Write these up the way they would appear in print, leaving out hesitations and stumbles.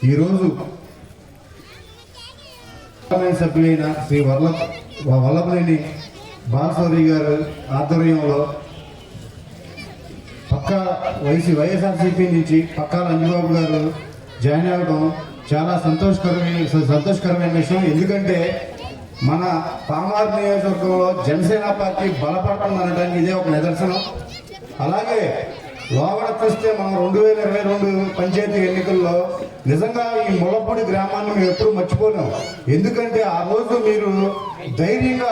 ఈరోజు సభ్యులైన శ్రీ వల్లభనేని బాలశౌరి గారు ఆధ్వర్యంలో పక్కా వైఎస్ఆర్సీపీ నుంచి పక్కా రంజిబాబు గారు జాయిన్ అవ్వడం చాలా సంతోషకరమైన విషయం. ఎందుకంటే మన పామార్ నియోజకవర్గంలో జనసేన పార్టీ బలపడటం అనడానికి ఇదే ఒక నిదర్శనం. అలాగే లోగడ చూస్తే మనం 2022 పంచాయతీ ఎన్నికల్లో నిజంగా ఈ ముళ్ళపూడి గ్రామాన్ని మేము ఎప్పుడు మర్చిపోలేము. ఎందుకంటే ఆ రోజు మీరు ధైర్యంగా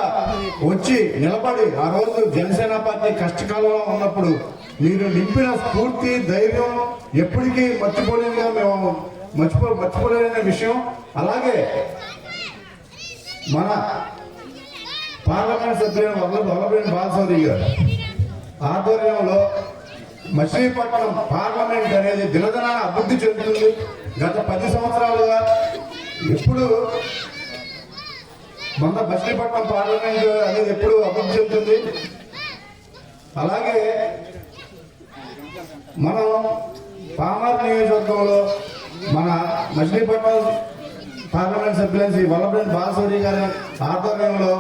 వచ్చి నిలబడి ఆ రోజు జనసేన పార్టీ కష్టకాలంలో ఉన్నప్పుడు మీరు నింపిన స్ఫూర్తి ధైర్యం ఎప్పటికీ మర్చిపోలేదుగా మేము మర్చిపోలేని విషయం. అలాగే మన పార్లమెంట్ సభ్యులైన వల్లభనేని బాలశౌరి గారు ఆధ్వర్యంలో మచిలీపట్నం పార్లమెంట్ అనేది దినదినాన అభివృద్ధి చెందుతుంది. గత 10 సంవత్సరాలుగా ఎప్పుడు మన మచిలీపట్నం పార్లమెంట్ అనేది ఎప్పుడు అభివృద్ధి చెందుతుంది. అలాగే మనం పామార్ నియోజకవర్గంలో మన మచిలీపట్నం పార్లమెంట్ సభ్యులైన శ్రీ వల్లభనేని బాలశౌరి గారి ఆధ్వర్యంలో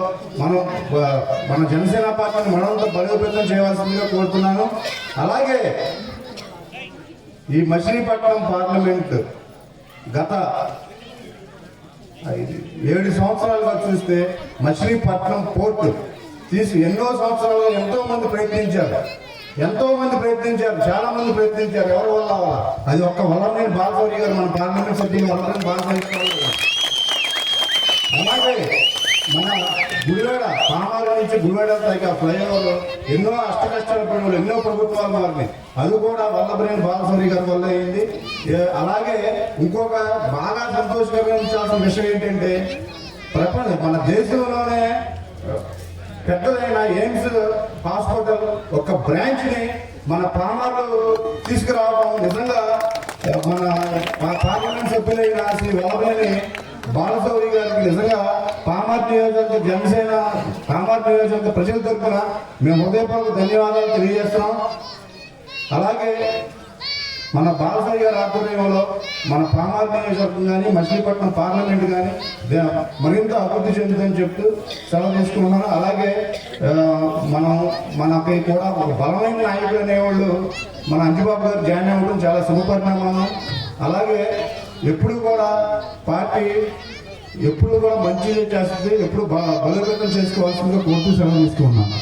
మన జనసేన పార్టీని మనంతా బలోపేతం చేయవలసిందిగా కోరుతున్నాను. అలాగే ఈ మచిలీపట్నం పార్లమెంట్ గత 7 సంవత్సరాలుగా చూస్తే మచిలీపట్నం పోర్టు ఎన్నో సంవత్సరాలు ఎంతో మంది ప్రయత్నించారు, చాలా మంది ప్రయత్నించారు. ఎవరి వల్ల అది ఒక్క వల్లభనేని బాలశౌరి గారు మన పార్లమెంట్ సభ్యులు వల్లభనేని బాలశౌరి గారు. అలాగే మన గుడివాడ పామాల నుంచి గుడివాడ దాకా ఫ్లైఓవర్ ఎన్నో అష్టకష్టాలు పడిన ఎన్నో ప్రభుత్వాలు మారినాయి. అది కూడా వల్లభనేని బాలశౌరి గారి వల్ల అయింది. అలాగే ఇంకొక బాగా సంతోషకరమైన విషయం ఏంటంటే మన దేశంలోనే పెద్దదైన ఎయిమ్స్ హాస్పిటల్ ఒక బ్రాంచ్ ని మన పామార్లు తీసుకురావడం నిజంగా మన పార్లమెంట్ సభ్యులైన శ్రీ వల్లభనేని బాలశౌరి గారికి నిజంగా పామార్ నియోజకవర్గ జనసేన పామార్ నియోజకవర్గ ప్రజల తరఫున మేము హృదయపూర్వక ధన్యవాదాలు తెలియజేస్తున్నాం. అలాగే మన బాలశౌరి గారి ఆధ్వర్యంలో మన పామార్ నియోజకవర్గం కానీ మచిలీపట్నం పార్లమెంట్ కానీ మరింత అభివృద్ధి చెందుతుందని చెప్తూ సెలవు తీసుకుంటున్నాను. అలాగే మనకి కూడా ఒక బలమైన నాయకులు అనేవాళ్ళు మన అంజిబాబు గారు జాయిన్ అవ్వడం చాలా శుభపరిణామం. అలాగే ఎప్పుడు కూడా పార్టీ ఎప్పుడు కూడా మంచి చేస్తుంది, ఎప్పుడు బలోపేతం చేసుకోవాల్సిందిగా కోరుతూ సెలవు తీసుకున్నాను.